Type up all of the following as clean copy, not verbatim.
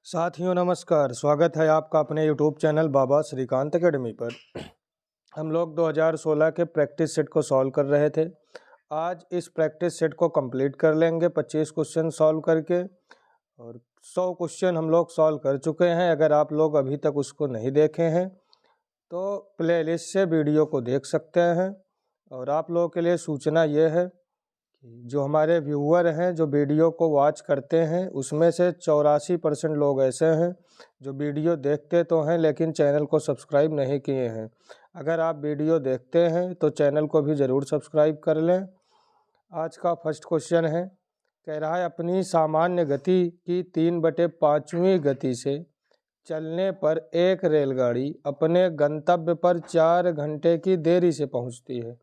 साथियों नमस्कार, स्वागत है आपका अपने यूट्यूब चैनल बाबा श्रीकांत एकेडमी पर। हम लोग 2016 के प्रैक्टिस सेट को सॉल्व कर रहे थे। आज इस प्रैक्टिस सेट को कंप्लीट कर लेंगे 25 क्वेश्चन सॉल्व करके, और 100 क्वेश्चन हम लोग सॉल्व कर चुके हैं। अगर आप लोग अभी तक उसको नहीं देखे हैं तो प्लेलिस्ट से वीडियो को देख सकते हैं। और आप लोगों के लिए सूचना ये है, जो हमारे व्यूअर हैं जो वीडियो को वॉच करते हैं, उसमें से 84% लोग ऐसे हैं जो वीडियो देखते तो हैं लेकिन चैनल को सब्सक्राइब नहीं किए हैं। अगर आप वीडियो देखते हैं तो चैनल को भी ज़रूर सब्सक्राइब कर लें। आज का फर्स्ट क्वेश्चन है, कह रहा है अपनी सामान्य गति की 3/5वीं गति से चलने पर एक रेलगाड़ी अपने गंतव्य पर 4 घंटे की देरी से पहुंचती है।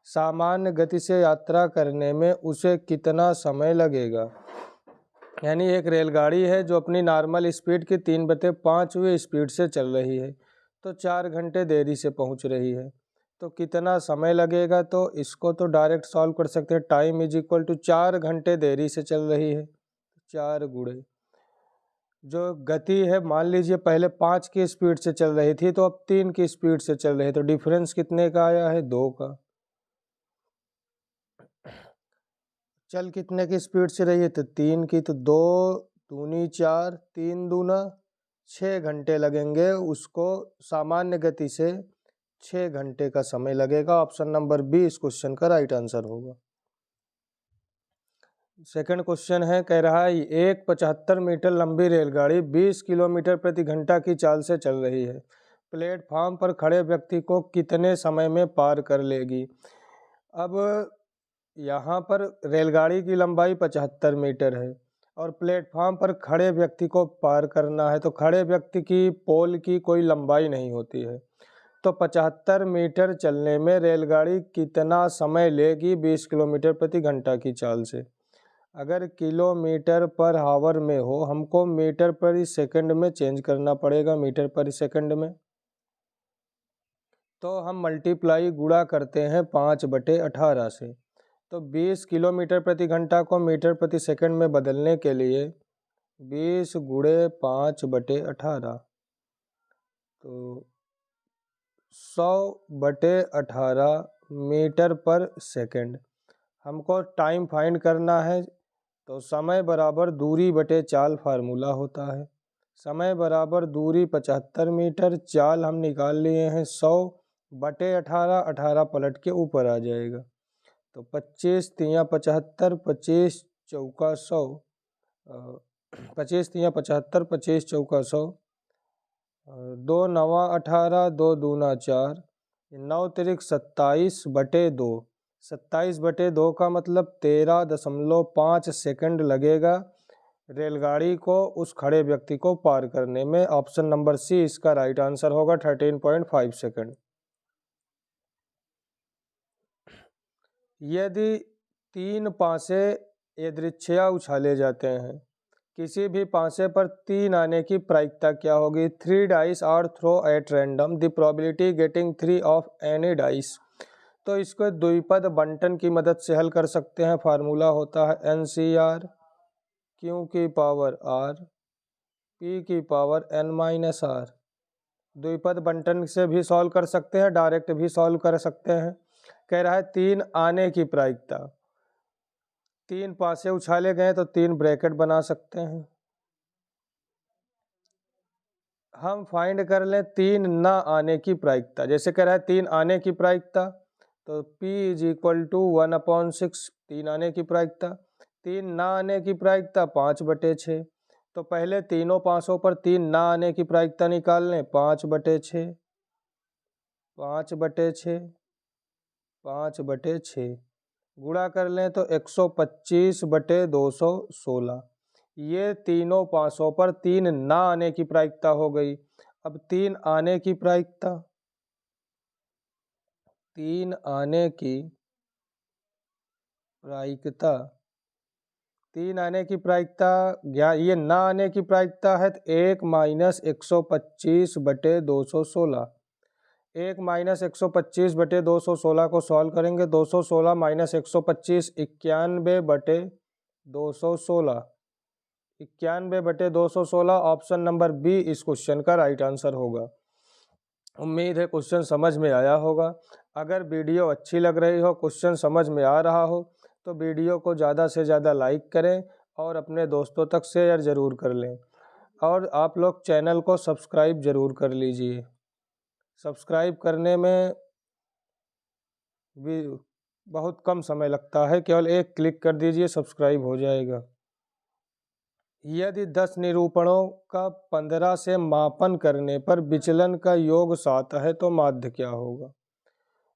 सामान्य गति से यात्रा करने में उसे कितना समय लगेगा। यानी एक रेलगाड़ी है जो अपनी नॉर्मल स्पीड की 3/5वीं स्पीड से चल रही है, तो 4 घंटे देरी से पहुंच रही है, तो कितना समय लगेगा। तो इसको तो डायरेक्ट सॉल्व कर सकते हैं। टाइम इज इक्वल टू 4 घंटे देरी से चल रही है, 4 गुणे जो गति है, मान लीजिए पहले 5 की स्पीड से चल रही थी तो अब 3 की स्पीड से चल रही है, तो डिफरेंस कितने का आया है, 2 का। चल कितने की स्पीड से रही है, तो 3 की, तो 2 दूनी 4, 3 दूना 6 घंटे लगेंगे उसको। सामान्य गति से 6 घंटे का समय लगेगा। ऑप्शन नंबर बी इस क्वेश्चन का राइट आंसर होगा। सेकंड क्वेश्चन है, कह रहा है एक 75 मीटर लंबी रेलगाड़ी 20 किलोमीटर प्रति घंटा की चाल से चल रही है। प्लेटफार्म पर खड़े व्यक्ति को कितने समय में पार कर लेगी। अब यहाँ पर रेलगाड़ी की लंबाई 75 मीटर है और प्लेटफार्म पर खड़े व्यक्ति को पार करना है, तो खड़े व्यक्ति की पोल की कोई लंबाई नहीं होती है। तो 75 मीटर चलने में रेलगाड़ी कितना समय लेगी 20 किलोमीटर प्रति घंटा की चाल से। अगर किलोमीटर पर हावर में हो, हमको मीटर पर सेकंड में चेंज करना पड़ेगा, मीटर पर सेकंड में। तो हम मल्टीप्लाई गुणा करते हैं 5/18 से। तो 20 किलोमीटर प्रति घंटा को मीटर प्रति सेकंड में बदलने के लिए 20 गुणे 5/18, तो 100/18 मीटर पर सेकंड। हमको टाइम फाइंड करना है, तो समय बराबर दूरी बटे चाल फार्मूला होता है। समय बराबर दूरी 75 मीटर, चाल हम निकाल लिए हैं 100/18, 18 पलट के ऊपर आ जाएगा। तो 25 तिया 75, 25 चौका 100, 25 तिया 75, 25 चौका 100, 2 नवा 18, 2 दूना 4, 9 तिरिक 27/2। 27/2 का मतलब 13.5 सेकंड लगेगा रेलगाड़ी को उस खड़े व्यक्ति को पार करने में। ऑप्शन नंबर सी इसका राइट आंसर होगा, 13.5 सेकंड। यदि 3 पासे यदृच्छया उछाले जाते हैं, किसी भी पासे पर 3 आने की प्रायिकता क्या होगी। 3 dice are throw at random, the probability getting 3 of any dice. तो इसको द्विपद बंटन की मदद से हल कर सकते हैं। फार्मूला होता है NCR, Q की पावर R, P की पावर N-R। द्विपद बंटन से भी सॉल्व कर सकते हैं, डायरेक्ट भी सॉल्व कर सकते हैं। कह रहा है 3 आने की प्रायिकता, 3 पासे उछाले गए तो 3 ब्रैकेट बना सकते हैं। हम फाइंड कर लें 3 ना आने की प्रायिकता। जैसे कह रहा है 3 आने की प्रायिकता, तो P = 1/6, 3 आने की प्रायिकता। 3 ना आने की प्रायिकता 5/6। तो पहले तीनों पासों पर 3 ना आने की प्रायिकता निकाल लें, 5/6, 5/6, 5/6 गुणा कर लें तो 125/216। ये तीनों पासों पर 3 ना आने की प्रायिकता हो गई। अब 3 आने की प्रायिकता, 3 आने की प्रायिकता, 3 आने की प्रायिकता, ये ना आने की प्रायिकता है, तो 1 - 125/216। 1 - 125/216 को सॉल्व करेंगे, 216 - 125 91/216। 91/216 ऑप्शन नंबर बी इस क्वेश्चन का राइट आंसर होगा। उम्मीद है क्वेश्चन समझ में आया होगा। अगर वीडियो अच्छी लग रही हो, क्वेश्चन समझ में आ रहा हो, तो वीडियो को ज़्यादा से ज़्यादा लाइक करें और अपने दोस्तों तक शेयर ज़रूर कर लें। और आप लोग चैनल को सब्सक्राइब ज़रूर कर लीजिए। सब्सक्राइब करने में भी बहुत कम समय लगता है, केवल एक क्लिक कर दीजिए, सब्सक्राइब हो जाएगा। यदि 10 निरूपणों का 15 से मापन करने पर विचलन का योग 7 है तो माध्य क्या होगा?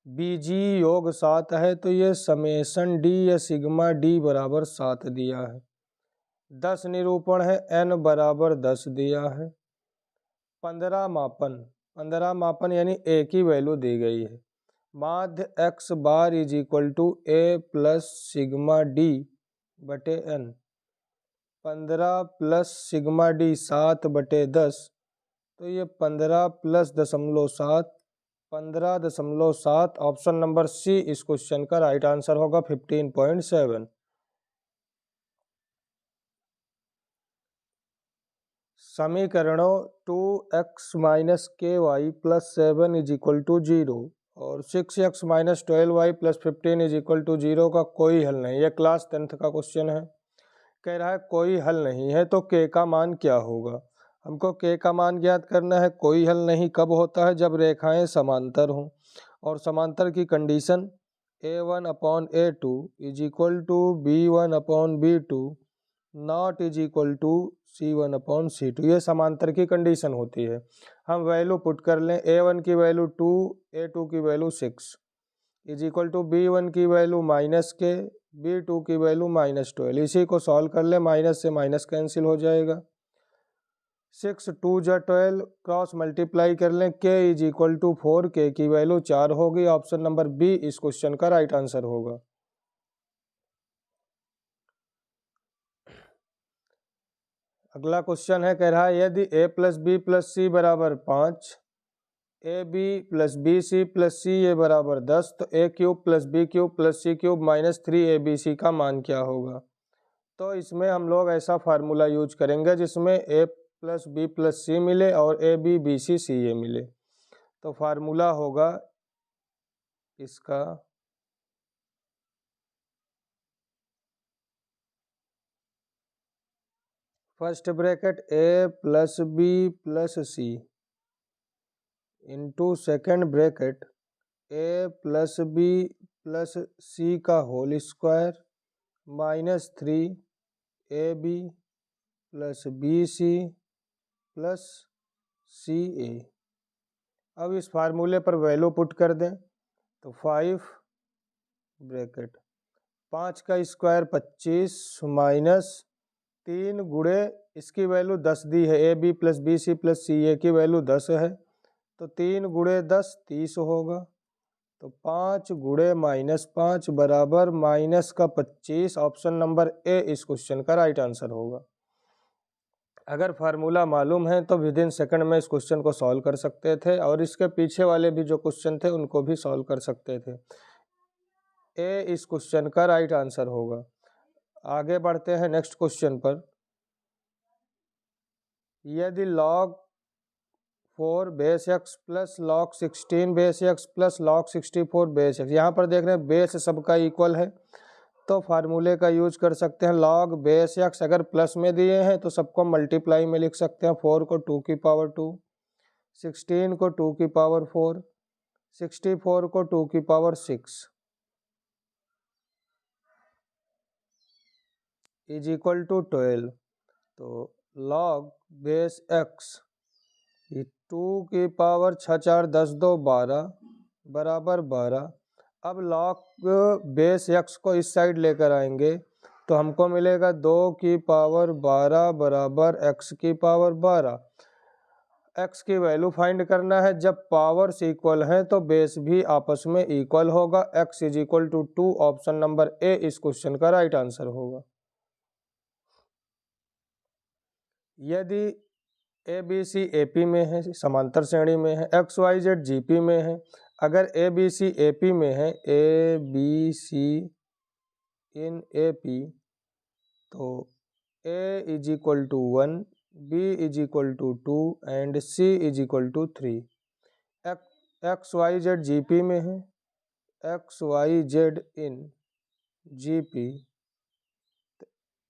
बीजीय योग 7 है तो ये समेशन डी या सिग्मा डी बराबर 7 दिया है। 10 निरूपण है, n बराबर 10 दिया है। 15 मापन यानी ए की वैल्यू दी गई है। माध्य x बार is equal to A plus sigma D बटे n। 15 प्लस सिग्मा डी 7/10, तो ये 15 प्लस 0.7, 15.7। ऑप्शन नंबर सी इस क्वेश्चन का राइट आंसर होगा, 15.7। समीकरणों 2x minus K Y plus 7 is equal to 0 और 6x minus 12y plus 15 is equal to 0 का कोई हल नहीं। यह क्लास 10th का क्वेश्चन है। कह रहा है कोई हल नहीं है तो k का मान क्या होगा? हमको k का मान ज्ञात करना है। कोई हल नहीं कब होता है? जब रेखाएं समांतर हों, और समांतर की condition a1/a2 is equal to b1/b2 not is equal to c1/c2। ये समांतर की कंडीशन होती है। हम वैल्यू पुट कर लें। a1 की वैल्यू 2, a2 की value 6 is equal to b1 की वैल्यू -k, b2 की वैल्यू -12। इसी को सॉल्व कर ले, माइनस से माइनस कैंसिल हो जाएगा। 6 2 जा 12, क्रॉस मल्टीप्लाई कर लें, k is equal to 4, k की वैल्यू 4 होगी। ऑप्शन नंबर बी इस क्वेश्चन का राइट आंसर होगा। अगला क्वेश्चन है, कह रहा है यदि a plus B plus C बराबर 5, A B plus B C plus C A बराबर 10, तो A cube plus B cube plus C cube -3abc का मान क्या होगा? तो इसमें हम लोग ऐसा फार्मूला यूज करेंगे जिसमें a प्लस बी प्लस सी मिले और ए बी बी सी सी ए मिले। तो फार्मूला होगा इसका first bracket a plus B plus C into second bracket a plus B plus C का whole square -3ab plus B C plus C A. अब इस फार्मूले पर वैल्यू पुट कर दें तो 5 ब्रैकेट 5 का स्क्वायर 25 माइनस 3 गुणे इसकी वैल्यू 10 दी है। A B plus B C plus C A की वैल्यू 10 है, तो 3 गुणे 10 30 होगा। तो 5 गुणे -5 बराबर माइनस का 25। ऑप्शन नंबर ए इस क्वेश्चन का राइट आंसर होगा। अगर फार्मूला मालूम है तो विद इन सेकंड में इस क्वेश्चन को सॉल्व कर सकते थे, और इसके पीछे वाले भी जो क्वेश्चन थे उनको भी सॉल्व कर सकते थे। ए इस क्वेश्चन का राइट आंसर होगा। आगे बढ़ते हैं नेक्स्ट क्वेश्चन पर। यदि log 4 base x plus log 16 base x plus log 64 base x, यहाँ पर देख रहे हैं बेस सबका इक्वल है, तो फार्मूले का यूज कर सकते हैं। log बेस x अगर प्लस में दिए हैं तो सबको मल्टीप्लाई में लिख सकते हैं। 4 को 2 की पावर 2, 16 को 2 की पावर 4, 64 को 2 की पावर 6 इज इक्वल टू 12। तो log बेस x, ये 2 की पावर 6 4 10 2 12 बराबर 12। अब log बेस x को इस साइड लेकर आएंगे तो हमको मिलेगा 2 की पावर 12 बराबर x की पावर 12। x की वैल्यू फाइंड करना है। जब पावर्स इक्वल हैं तो बेस भी आपस में इक्वल होगा। x is equal to 2। Option number A इस क्वेश्चन का राइट आंसर होगा। यदि ए बी सी ए पी में है, समांतर श्रेणी में है, x Y Z G P में है। अगर ए बी सी ए पी में है, A B C in A P, तो A is equal to 1, B is equal to 2 and C is equal to 3। X Y z GP में है, x Y z in GP,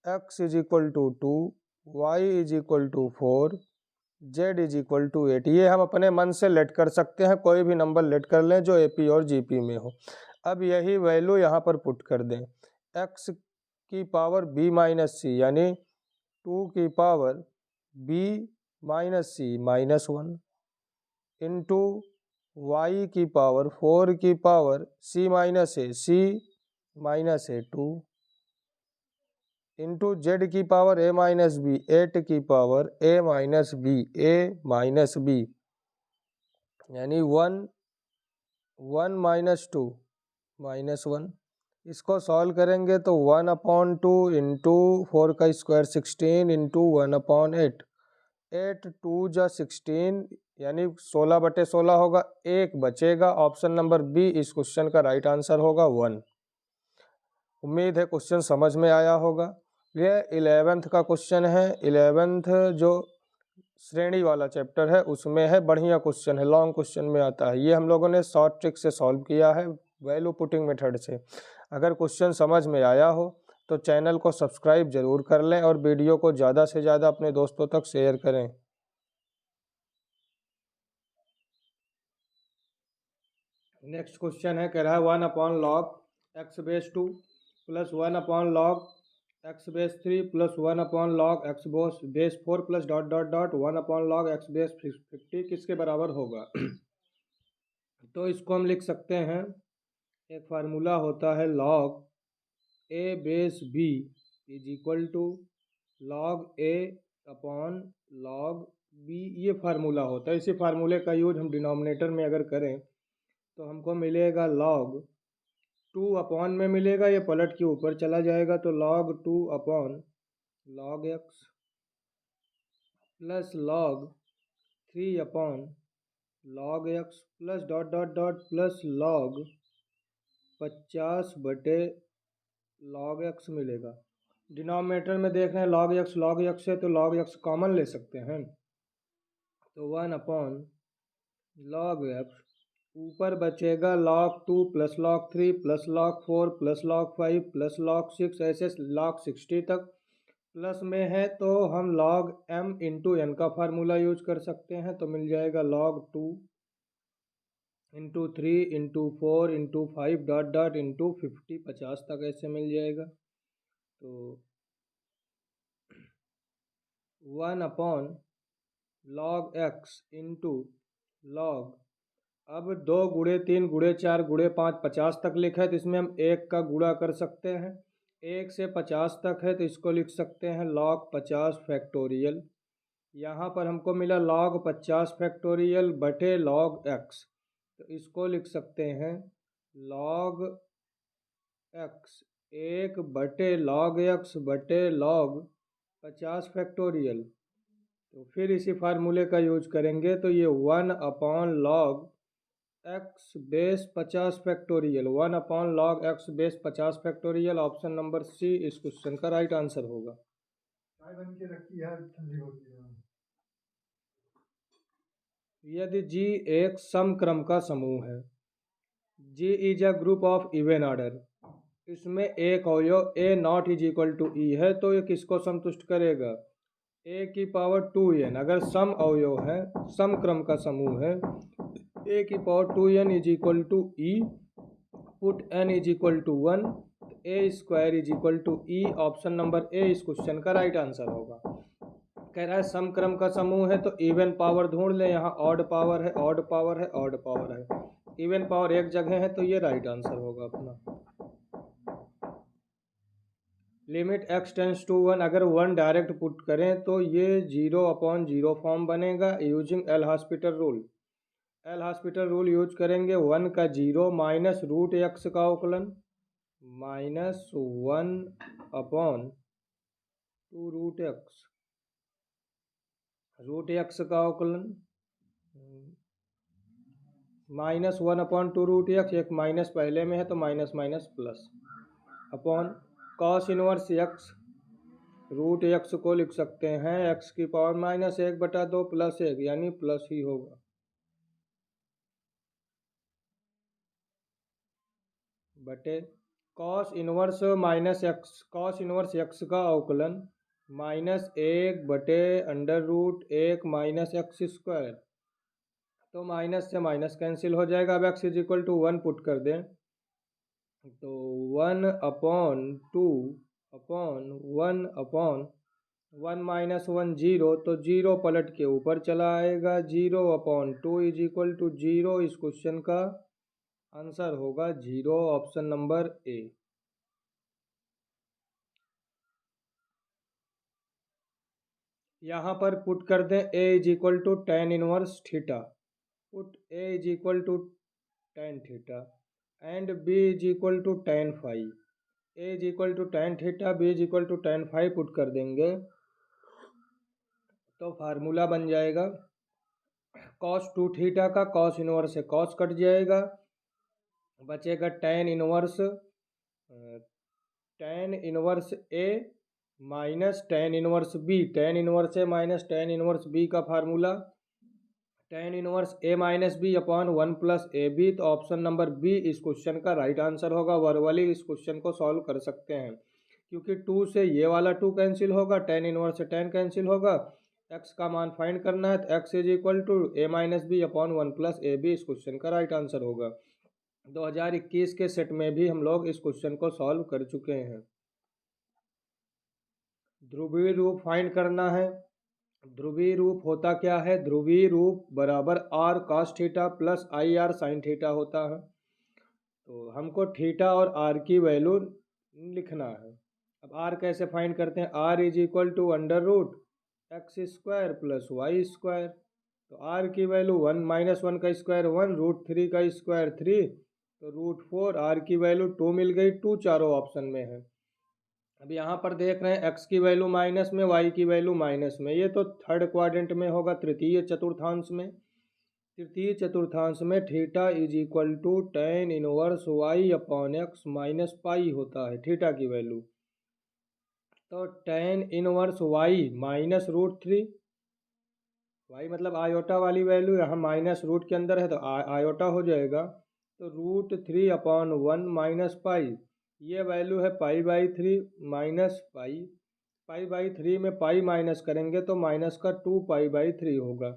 x is equal to 2, y is equal to 4, z is equal to 8। ये हम अपने मन से late कर सकते हैं, कोई भी नंबर लेट कर लें जो AP और GP में हो। अब यही वैल्यू यहाँ पर पुट कर दें, x की पावर b माइनस सी यानी 2 की पावर b माइनस सी माइनस 1 इंटू वाई की पावर 4 की पावर c माइनस ए 2 इंटू जेड की पावर a माइनस बी 8 की पावर a माइनस बी यानी 1 माइनस 2 माइनस 1। इसको सॉल्व करेंगे तो 1/2 इंटू 4 का स्क्वायर 16 इंटू 1/8, 8 2 जा 16 यानी 16/16 होगा, एक बचेगा। ऑप्शन नंबर बी इस क्वेश्चन का राइट आंसर होगा 1। उम्मीद है क्वेश्चन समझ में आया होगा। ये 11th का क्वेश्चन है, 11th जो श्रेणी वाला चैप्टर है उसमें है, बढ़िया क्वेश्चन है, लॉन्ग क्वेश्चन में आता है। ये हम लोगों ने शॉर्ट ट्रिक से सॉल्व किया है, वैल्यू पुटिंग मेथड से। अगर क्वेश्चन समझ में आया हो तो चैनल को सब्सक्राइब जरूर कर लें और वीडियो को ज़्यादा से ज़्यादा अपने दोस्तों तक शेयर करें। नेक्स्ट क्वेश्चन है, कह रहा है 1/log x/2 plus 1/log x/3 plus 1/log x/4 plus dot dot dot 1/log x/50 किसके बराबर होगा। तो इसको हम लिख सकते हैं, एक फार्मूला होता है log a/b is equal to log a upon log b, ये फार्मूला होता है। इसी फार्मूले का यूज हम डिनोमिनेटर में अगर करें तो हमको मिलेगा log 2 अपॉन में मिलेगा, ये पलट के ऊपर चला जाएगा तो log 2 upon log x plus log 3 upon log x plus dot dot dot plus log 50/log x मिलेगा। डिनोमिनेटर में देख रहे हैं log x है तो log x कॉमन ले सकते हैं, तो 1/log x, ऊपर बचेगा log 2 plus log 3 plus log 4 plus log 5 plus log 6 ऐसे log 60 तक। प्लस में है तो हम log m इंटू n का फार्मूला यूज कर सकते हैं, तो मिल जाएगा log 2 into 3 into 4 into 5 dot dot into 50 50 तक ऐसे मिल जाएगा। तो 1/log x इंटू log, अब 2 गुणे 3 गुणे 4 गुणे 5 50 तक लिखा है तो इसमें हम 1 का गुणा कर सकते हैं, 1 से 50 तक है तो इसको लिख सकते हैं log 50 फैक्टोरियल। यहाँ पर हमको मिला log 50 फैक्टोरियल बटे log x, तो इसको लिख सकते हैं log x 1/log x बटे log 50 फैक्टोरियल। तो फिर इसी फार्मूले का यूज करेंगे तो ये 1/log x base 50 factorial, 1/log x base 50 factorial. Option number C इस क्वेश्चन का राइट आंसर होगा। यदि G एक समक्रम का समूह है, G is a group of even order, इसमें एक अवयव a naught is equal to e है तो ये किसको संतुष्ट करेगा, a की पावर 2n। अगर सम अवयव है, समक्रम का समूह है, a की power 2n is equal to e, put n is equal to 1, a square is equal to e। Option number A इस क्वेश्चन का राइट आंसर होगा। कह रहा है समक्रम का समूह है तो इवन पावर ढूंढ ले, यहाँ ऑड पावर है, ऑड पावर है, ऑड पावर है, इवन पावर एक जगह है तो ये राइट आंसर होगा अपना। लिमिट x टेंस टू 1, अगर 1 डायरेक्ट पुट करें तो ये 0/0 फॉर्म बनेगा using L hospital rule. L hospital rule use करेंगे, 1 का 0 माइनस रूट x का अवकलन माइनस 1/2 रूट x का अवकलन माइनस 1/2 रूट x, एक माइनस पहले में है तो minus minus plus upon cos inverse x root x को लिख सकते हैं एक्स की पावर -1/2 + 1 यानी प्लस ही होगा। बटे कॉस इनवर्स एक्स का अवकलन -1/√1 - तो माइनस से माइनस कैंसिल हो जाएगा। अब x = 1 पुट कर दें तो 1/2/1 - 1 0, तो 0 पलट के ऊपर चला आएगा। 0/2 = 0। इस क्वेश्चन का आंसर होगा 0, ऑप्शन नंबर ए। यहाँ पर पुट कर दें a = tan inverse theta, put a = tan theta and b = tan phi. a = tan theta, b = tan phi put कर देंगे तो फार्मूला बन जाएगा cos 2 थीटा का cos इनवर्स से cos कट जाएगा, बचेगा tan inverse a minus tan inverse b। tan inverse a minus tan inverse b का formula tan inverse a minus b upon 1 + ab। तो ऑप्शन नंबर बी इस क्वेश्चन का right answer होगा। Verbally इस question को solve कर सकते हैं क्योंकि 2 से ये वाला 2 कैंसिल होगा, tan इनवर्स से tan कैंसिल होगा। x का मान फाइंड करना है तो x = a minus b upon 1 + ab इस क्वेश्चन का राइट आंसर होगा। 2021 के सेट में भी हम लोग इस क्वेश्चन को सॉल्व कर चुके हैं। ध्रुवीय रूप फाइंड करना है। ध्रुवीय रूप होता क्या है? ध्रुवीय रूप बराबर r cos theta plus IR sin theta होता है। तो हमको थीटा और r की वैल्यू लिखना है। अब r कैसे फाइंड करते हैं? r = √x² + y²। तो r की वैल्यू 1 - 1 का स्क्वायर 1, √3 का स्क्वायर 3, तो √4। r की वैल्यू 2 मिल गई, 2 चारों ऑप्शन में है। अब यहाँ पर देख रहे हैं x की वैल्यू माइनस में, y की वैल्यू माइनस में, ये तो थर्ड क्वाड्रेंट में होगा, तृतीय चतुर्थांश में। तृतीय चतुर्थांश में theta = tan inverse y upon x minus pi होता है थीटा की वैल्यू। तो tan inverse y minus √3, y मतलब आयोटा वाली वैल्यू, यहाँ माइनस रूट के अंदर है तो आयोटा हो जाएगा। तो √3/1 माइनस पाई, ये वैल्यू है π/3 माइनस पाई। π/3 में पाई माइनस करेंगे तो माइनस का 2π/3 होगा।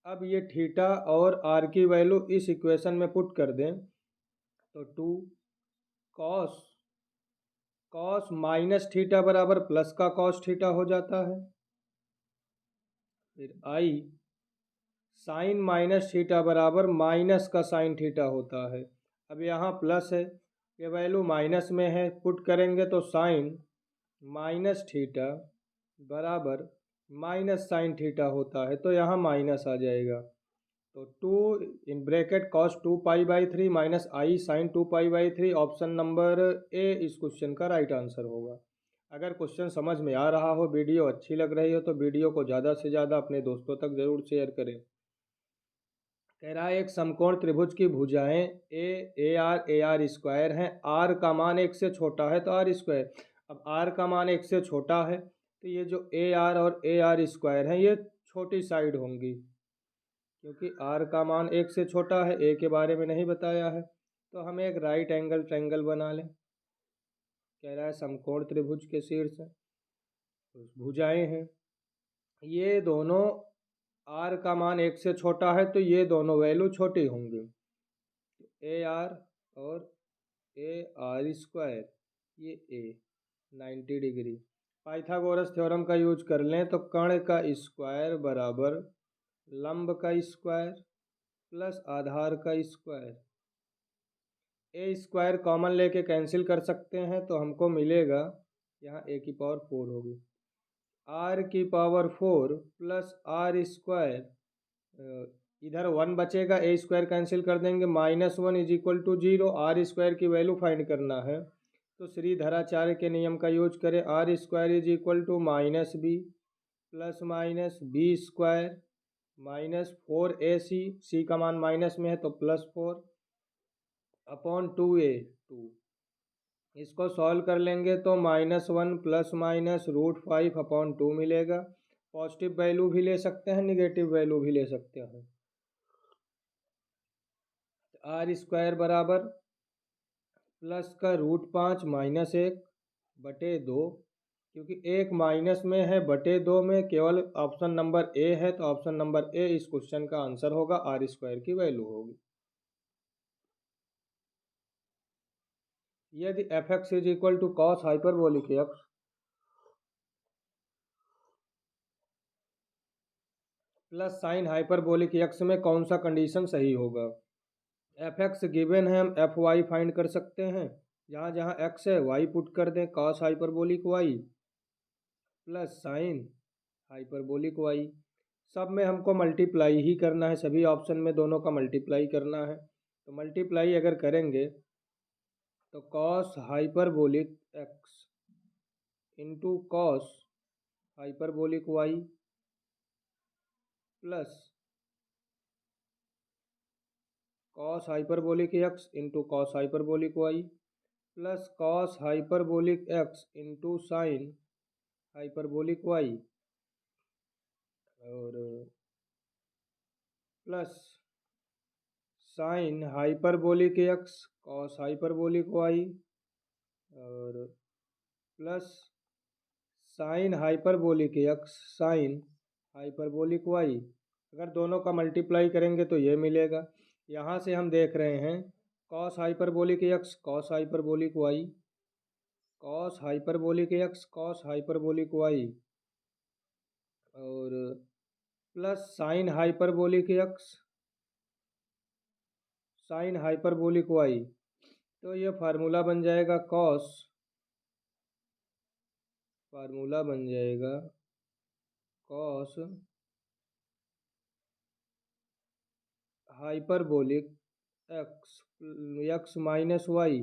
अब ये थीटा और r की वैल्यू इस इक्वेशन में पुट कर दें तो 2 cos माइनस थीटा बराबर प्लस का cos थीटा हो जाता है। फिर i साइन माइनस थीटा बराबर माइनस का साइन थीटा होता है। अब यहाँ प्लस है, ये वैल्यू माइनस में है, पुट करेंगे तो साइन माइनस थीटा बराबर माइनस साइन थीटा होता है, तो यहाँ माइनस आ जाएगा। तो 2 in bracket cos 2π/3 minus i sine 2π/3, option number A इस क्वेश्चन का राइट आंसर होगा। अगर क्वेश्चन समझ में आ रहा हो, वीडियो अच्छी लग रही हो तो वीडियो को ज़्यादा से ज़्यादा अपने दोस्तों तक ज़रूर शेयर करें। कह रहा है एक समकोण त्रिभुज की भुजाएं AR हैं, r का मान 1 से छोटा है तो r²। अब r का मान 1 से छोटा है तो ये जो AR और AR² हैं ये छोटी साइड होंगी, क्योंकि r का मान 1 से छोटा है, a के बारे में नहीं बताया है। तो हम एक राइट एंगल ट्रायंगल बना लें। कह रहा है समकोण त्रिभुज के शीर्ष भुजाएं हैं, ये दोनों r का मान 1 से छोटा है तो ये दोनों वैल्यू छोटी होंगी। AR और AR², ये a 90 डिग्री। पाइथागोरस थ्योरम का यूज कर लें तो कर्ण का स्क्वायर बराबर लंब का स्क्वायर प्लस आधार का स्क्वायर। a² कॉमन लेके कैंसिल कर सकते हैं तो हमको मिलेगा यहाँ a⁴ होगी, r⁴ प्लस r², इधर 1 बचेगा, a² कैंसिल कर देंगे, -1 = 0। r² की वैल्यू फाइंड करना है तो श्रीधराचार्य के नियम का यूज करें। r² = -b plus minus b² minus 4ac, c का मान माइनस में है तो +4 अपॉन 2a। इसको सॉल्व कर लेंगे तो -1 प्लस माइनस √5/2 मिलेगा। पॉजिटिव वैल्यू भी ले सकते हैं, निगेटिव वैल्यू भी ले सकते हैं। r² बराबर प्लस का √5 -1/2, क्योंकि एक माइनस में है बटे 2 में, केवल ऑप्शन नंबर ए है तो ऑप्शन नंबर ए इस क्वेश्चन का आंसर होगा, r² की वैल्यू होगी। यदि f(x) = cos hyperbolic x plus sine hyperbolic x में कौन सा कंडीशन सही होगा। f(x) गिवन है, हम fy फाइंड कर सकते हैं। जहाँ जहाँ x है y पुट कर दें, cos hyperbolic y plus sine hyperbolic y। सब में हमको मल्टीप्लाई ही करना है, सभी ऑप्शन में दोनों का मल्टीप्लाई करना है। तो मल्टीप्लाई अगर करेंगे तो cos hyperbolic x into cos hyperbolic y plus cos hyperbolic x into cos hyperbolic y plus cos hyperbolic x into sine hyperbolic y और plus sine hyperbolic x cos hyperbolic y और plus sine hyperbolic x sine hyperbolic y। अगर दोनों का multiply करेंगे तो ये मिलेगा। यहाँ से हम देख रहे हैं cos hyperbolic x cos hyperbolic y, cos hyperbolic x cos hyperbolic y और plus sine hyperbolic x sine hyperbolic y। तो ये फार्मूला बन जाएगा cos hyperbolic x minus y,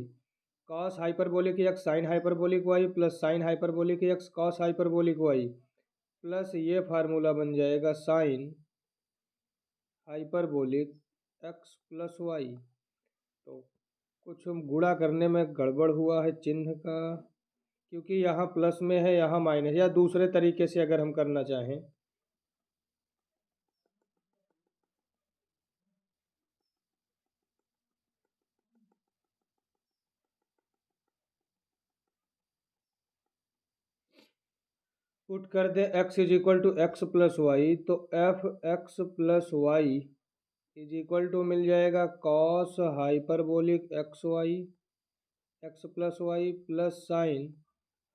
cos hyperbolic x sine hyperbolic y plus sine hyperbolic x cos hyperbolic y plus ये formula बन जाएगा sine hyperbolic x plus y. तो कुछ गुणा करने में गड़बड़ हुआ है चिन्ह का, क्योंकि यहाँ प्लस में है यहाँ माइनस, या दूसरे तरीके से अगर हम करना चाहें पुट कर दे x = x प्लस वाई, तो f(x + y) = मिल जाएगा cos hyperbolic x plus y plus sine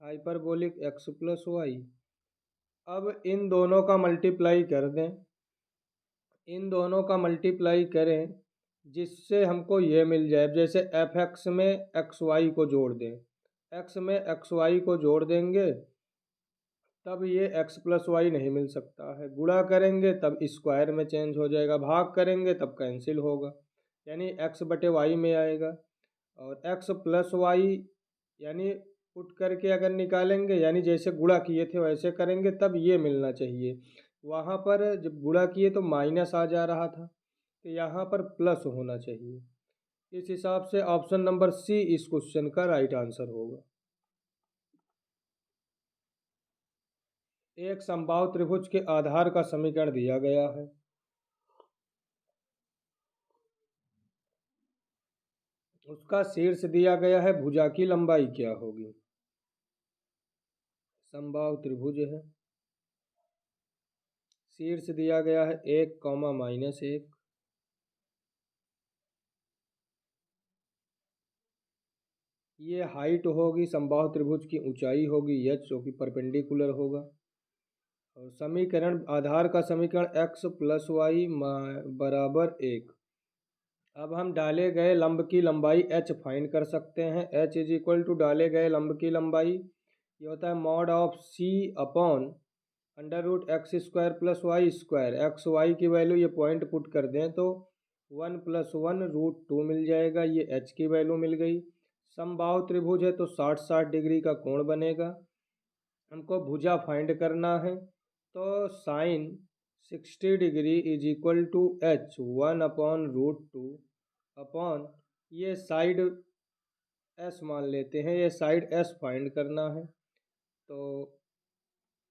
hyperbolic x plus y. अब इन दोनों का मल्टीप्लाई कर दें, इन दोनों का मल्टीप्लाई करें जिससे हमको ये मिल जाए, जैसे f(x) में xy को जोड़ दें, x में xy को जोड़ देंगे तब ये x प्लस वाई नहीं मिल सकता है, गुणा करेंगे तब स्क्वायर में चेंज हो जाएगा, भाग करेंगे तब कैंसिल होगा, यानी x बटे वाई में आएगा। और x प्लस वाई यानी पुट करके अगर निकालेंगे, यानी जैसे गुणा किए थे वैसे करेंगे तब ये मिलना चाहिए। वहाँ पर जब गुणा किए तो माइनस आ जा रहा था, तो यहाँ पर प्लस होना चाहिए। इस हिसाब से ऑप्शन नंबर सी इस क्वेश्चन का राइट आंसर होगा। एक समबाहु त्रिभुज के आधार का समीकरण दिया गया है। उसका शीर्ष दिया गया है, भुजा की लंबाई क्या होगी। समबाहु त्रिभुज है, शीर्ष दिया गया है 1, -1। ये हाइट होगी, समबाहु त्रिभुज की ऊंचाई होगी h, जो कि परपेंडिकुलर होगा। और समीकरण, आधार का समीकरण x प्लस वाई बराबर 1। अब हम डाले गए लंब की लंबाई h फाइंड कर सकते हैं। h = डाले गए लंब की लंबाई, ये होता है mod of c upon √x² plus y²। x y की वैल्यू ये पॉइंट पुट कर दें तो 1 + 1 √2 मिल जाएगा, ये h की वैल्यू मिल गई। समबाहु त्रिभुज है तो 60-60 डिग्री का कोण बनेगा। हमको भुजा फाइंड करना है, तो साइन 60 डिग्री = h 1/√2 अपॉन ये साइड एस मान लेते हैं, ये साइड एस फाइंड करना है। तो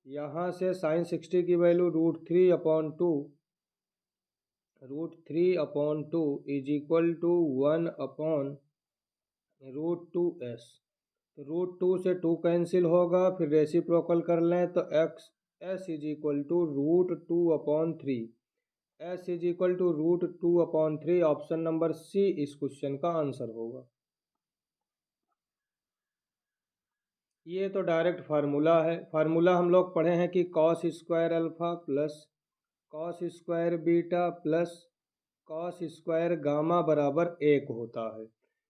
यहाँ से साइन 60 की value √3/2 is equal to 1/√2s। तो √2 से 2 कैंसिल होगा, फिर रेसिप्रोकल कर लें तो S is equal to √2/3। S is equal to √2/3। Option number C इस क्वेश्चन का आंसर होगा। ये तो डायरेक्ट फार्मूला है। फार्मूला हम लोग पढ़े हैं कि cos square alpha plus cos square beta plus cos square gamma बराबर 1 होता है।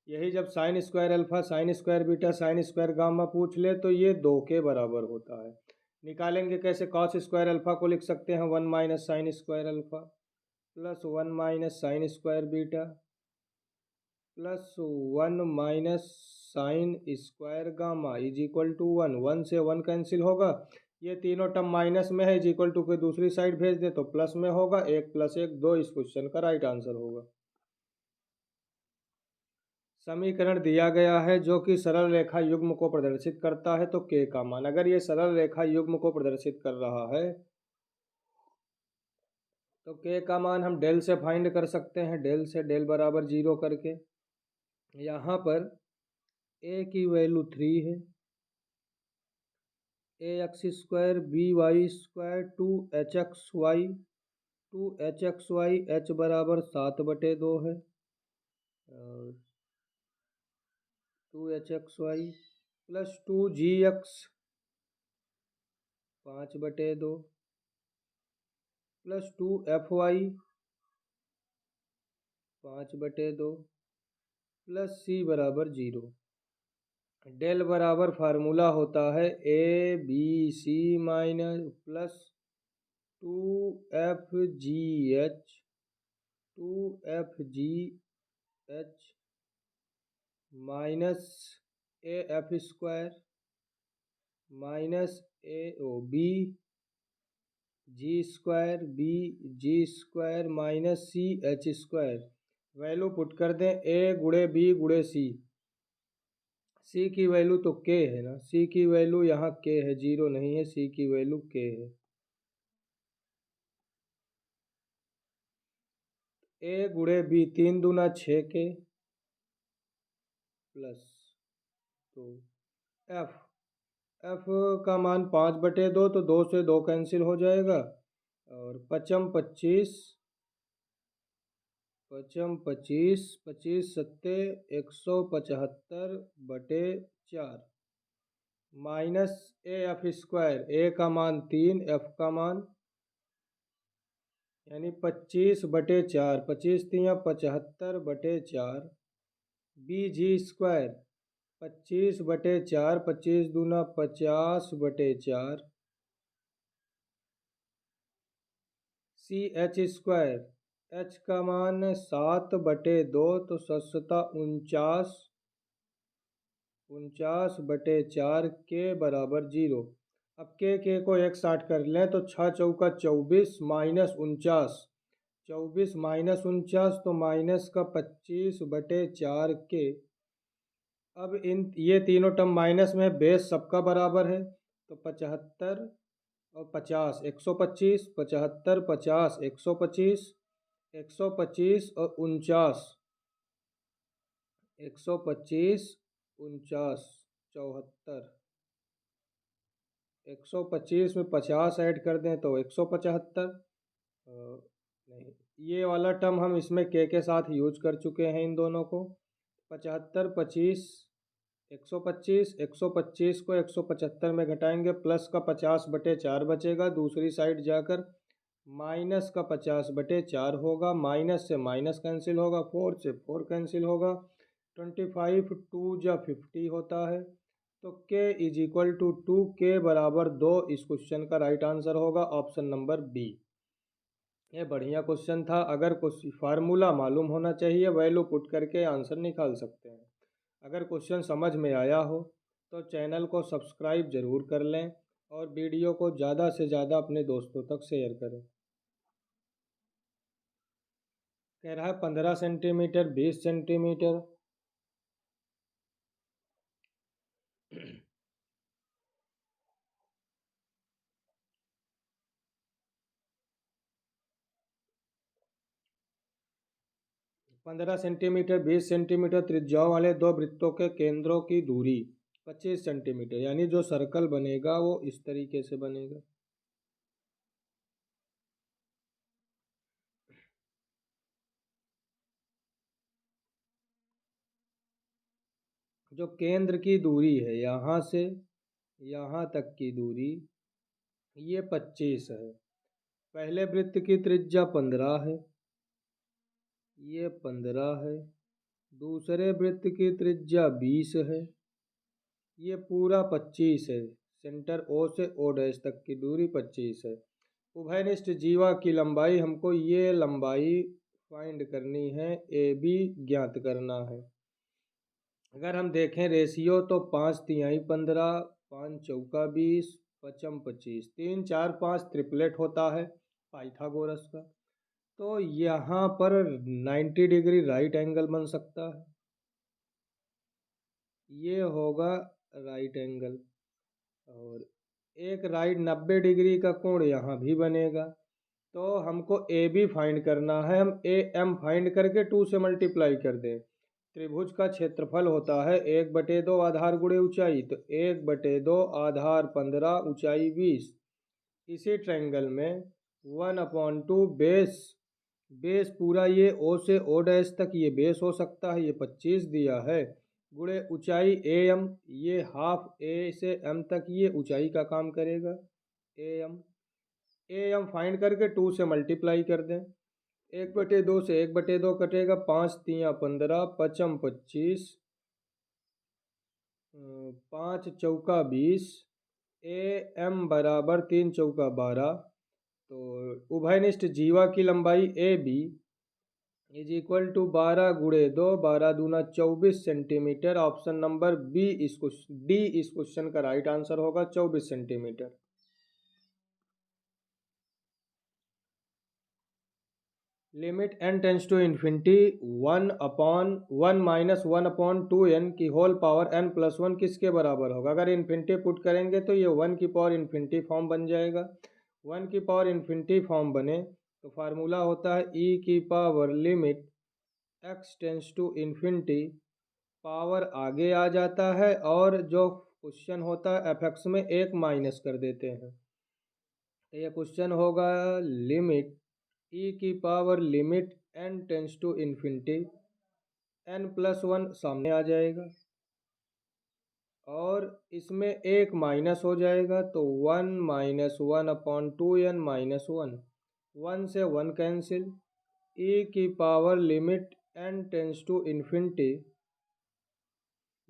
यही जब sign square alpha, sign square beta, sign square gamma पूछ ले तो ये 2 के बराबर होता है। निकालेंगे कैसे? कॉस स्क्वायर अल्फा को लिख सकते हैं 1 minus sine square alpha plus 1 minus sine square beta plus 1 minus sine square gamma is equal to 1। 1 से 1 कैंसिल होगा, ये तीनों टर्म माइनस में है, इज इक्वल टू के दूसरी साइड भेज दे तो प्लस में होगा। 1 + 1 2 इस क्वेश्चन का राइट आंसर होगा। समीकरण दिया गया है जो कि सरल रेखा युग्म को प्रदर्शित करता है, तो के का मान, अगर ये सरल रेखा युग्म को प्रदर्शित कर रहा है तो के का मान हम डेल से फाइंड कर सकते हैं। डेल से डेल बराबर 0 करके यहाँ पर ए की वैल्यू 3 है, ax² by² 2hxy h बराबर 7/2 है और 2hxy plus 2gx 5/2 plus 2fy 5/2 plus c बराबर 0। डेल बराबर फार्मूला होता है ABC minus plus 2FGH minus AF² minus BG² minus CH²। Value put कर दें A गुणे B गुणे C। सी की वैल्यू तो के है ना, सी की वैल्यू यहाँ के है, 0 नहीं है, सी की वैल्यू के है। ए गुणे बी 3 दूना 6 के प्लस तो एफ का मान 5/2, तो 2 से 2 कैंसिल हो जाएगा और 5×25 25×7 175/4 माइनस AF²। ए का मान 3, एफ का मान यानी 25/4, 25×3=75/4 BG²। 25/4, 25 दूना 50/4 CH²। एच का मान 7/2, तो 49/4 के बराबर 0। अब के को 160 कर लें तो 6 चौका 24 माइनस 49, 24 माइनस 49 तो माइनस का 25/4 के। अब इन ये तीनों टर्म माइनस में, बेस सबका बराबर है तो 75 और 50 125, 75 50 125, 125 और 49, 125 49 74। 125 में 50 ऐड कर दें तो 175। नहीं, ये वाला टर्म हम इसमें के साथ यूज कर चुके हैं इन दोनों को। 75 25 125, 125 को 175 में घटाएंगे, प्लस का 50/4 बचेगा, दूसरी साइड जाकर माइनस का 50/4 होगा, माइनस से माइनस कैंसिल होगा, 4 से 4 कैंसिल होगा, 25 2 जा 50 होता है, तो के इज इक्वल टू 2 के बराबर 2 इस क्वेश्चन का राइट आंसर होगा, ऑप्शन नंबर बी। ये बढ़िया क्वेश्चन था। अगर कुछ फार्मूला मालूम होना चाहिए, वैल्यू पुट करके आंसर निकाल सकते हैं। अगर क्वेश्चन समझ में आया हो तो चैनल को सब्सक्राइब ज़रूर कर लें और वीडियो को ज़्यादा से ज़्यादा अपने दोस्तों तक शेयर करें। कह रहा है 15 सेंटीमीटर 20 सेंटीमीटर पंद्रह सेंटीमीटर 20 सेंटीमीटर त्रिज्याओं वाले दो वृत्तों के केंद्रों की दूरी 25 सेंटीमीटर, यानी जो सर्कल बनेगा वो इस तरीके से बनेगा। जो केंद्र की दूरी है यहाँ से यहाँ तक की दूरी ये 25 है। पहले वृत्त की त्रिज्या 15 है, ये 15 है। दूसरे वृत्त की त्रिज्या 20 है, ये पूरा 25 है। सेंटर ओ से ओ डैश तक की दूरी 25 है। उभयनिष्ठ जीवा की लंबाई, हमको ये लंबाई फाइंड करनी है, ए बी ज्ञात करना है। अगर हम देखें रेशियो तो 5 तिहाई 15, 5 चौका 20, पचम 25, 3 4 5 ट्रिपलेट होता है पाइथागोरस का। तो यहाँ पर 90 डिग्री राइट एंगल बन सकता है, ये होगा राइट एंगल। और एक राइट 90 डिग्री का कोण यहाँ भी बनेगा। तो हमको ए बी फाइंड करना है, हम ए एम फाइंड करके 2 से मल्टीप्लाई कर दें। त्रिभुज का क्षेत्रफल होता है 1/2 आधार गुणे ऊंचाई, तो 1/2 आधार 15 ऊंचाई 20। इसी ट्रायंगल में 1/2 बेस, बेस पूरा ये ओ से ओ डैश तक ये बेस हो सकता है, ये 25 दिया है, गुणे ऊंचाई ए एम, ये हाफ ए से एम तक ये ऊंचाई का काम करेगा। ए एम फाइंड करके 2 से मल्टीप्लाई कर दें। 1/2 से 1/2 कटेगा, 5 तिया 15, पचम 25, 5 चौका 20, ए एम बराबर 3 चौका 12। तो उभयनिष्ठ जीवा की लंबाई A B is equal to 12 गुणे 2, 12 दूना 24 centimetre. Option number B D इस क्वेश्चन का राइट आंसर होगा, 24 centimetre. Limit n tends to infinity 1/1 minus 1/2n की होल पावर n+1 किसके बराबर होगा? अगर इन्फिनिटी पुट करेंगे तो ये 1 की पावर इन्फिनिटी फॉर्म बन जाएगा। 1 की पावर इन्फिनिटी फॉर्म बने तो फार्मूला होता है e की power limit x tends to infinity, power आगे आ जाता है और जो क्वेश्चन होता है fx में एक माइनस कर देते हैं। तो ये क्वेश्चन होगा लिमिट e की power limit n tends to infinity, n+1 सामने आ जाएगा और इसमें एक माइनस हो जाएगा, तो 1 माइनस 1/2n माइनस 1, 1 से 1 कैंसिल, e की power limit n tends to infinity,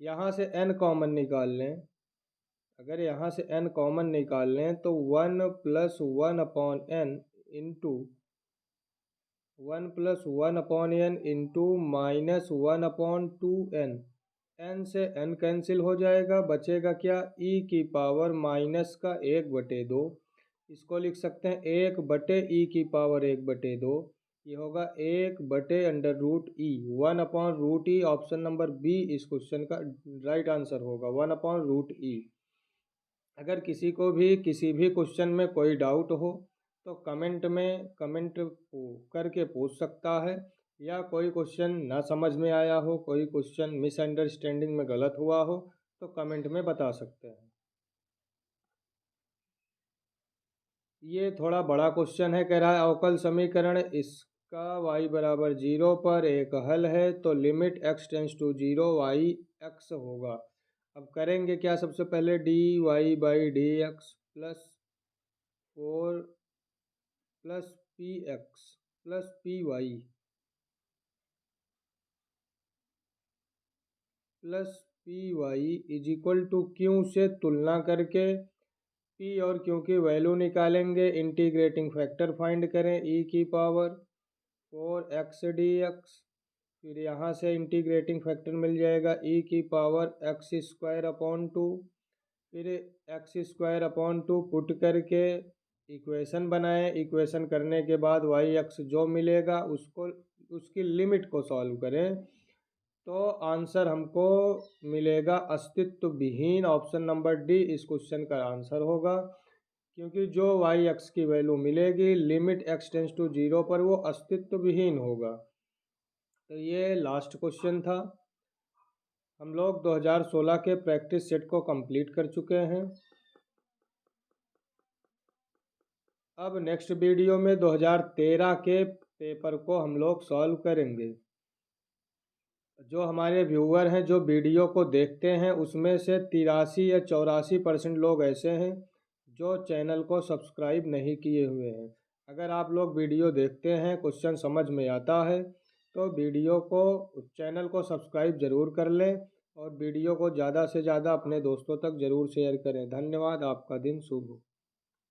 यहाँ से n कॉमन निकाल लें। अगर यहाँ से n कॉमन निकाल लें तो 1 + 1/n into 1 + 1/n into minus 1/2n, n से n कैंसिल हो जाएगा, बचेगा क्या? e की पावर माइनस का 1/2, इसको लिख सकते हैं 1/e की पावर 1/2, ये होगा 1/√e, 1/√e। Option number B इस क्वेश्चन का राइट आंसर होगा, 1/√e। अगर किसी को भी किसी भी क्वेश्चन में कोई डाउट हो तो कमेंट में कमेंट करके पूछ सकता है, या कोई क्वेश्चन ना समझ में आया हो, कोई क्वेश्चन मिसअंडरस्टैंडिंग में गलत हुआ हो तो कमेंट में बता सकते हैं। ये थोड़ा बड़ा क्वेश्चन है, कह रहा है अवकल समीकरण इसका y बराबर 0 पर एक हल है, तो limit x tends to 0 y x होगा। अब करेंगे क्या? सबसे पहले dy/dx plus 4 plus px plus py plus py is equal to Q से तुलना करके p और क्यू की वैल्यू निकालेंगे, इंटीग्रेटिंग फैक्टर फाइंड करें, e की पावर 4x dx, फिर यहाँ से इंटीग्रेटिंग फैक्टर मिल जाएगा e की पावर x² 2, फिर x² पुट करके इक्वेशन बनाएं। इक्वेशन करने के बाद y x जो मिलेगा उसको उसकी लिमिट को सॉल्व करें। तो आंसर हमको मिलेगा अस्तित्व विहीन, ऑप्शन नंबर डी इस क्वेश्चन का आंसर होगा, क्योंकि जो वाई एक्स की वैल्यू मिलेगी लिमिट एक्स टेंस टू 0 पर वो अस्तित्व विहीन होगा। तो ये लास्ट क्वेश्चन था। हम लोग 2016 के प्रैक्टिस सेट को कंप्लीट कर चुके हैं। अब नेक्स्ट वीडियो में 2013 के पेपर को हम लोग सॉल्व करेंगे। जो हमारे व्यूअर हैं जो वीडियो को देखते हैं उसमें से 83 या 84% लोग ऐसे हैं जो चैनल को सब्सक्राइब नहीं किए हुए हैं। अगर आप लोग वीडियो देखते हैं, क्वेश्चन समझ में आता है, तो वीडियो को चैनल को सब्सक्राइब ज़रूर कर लें और वीडियो को ज़्यादा से ज़्यादा अपने दोस्तों तक ज़रूर शेयर करें। धन्यवाद। आपका दिन शुभ हो।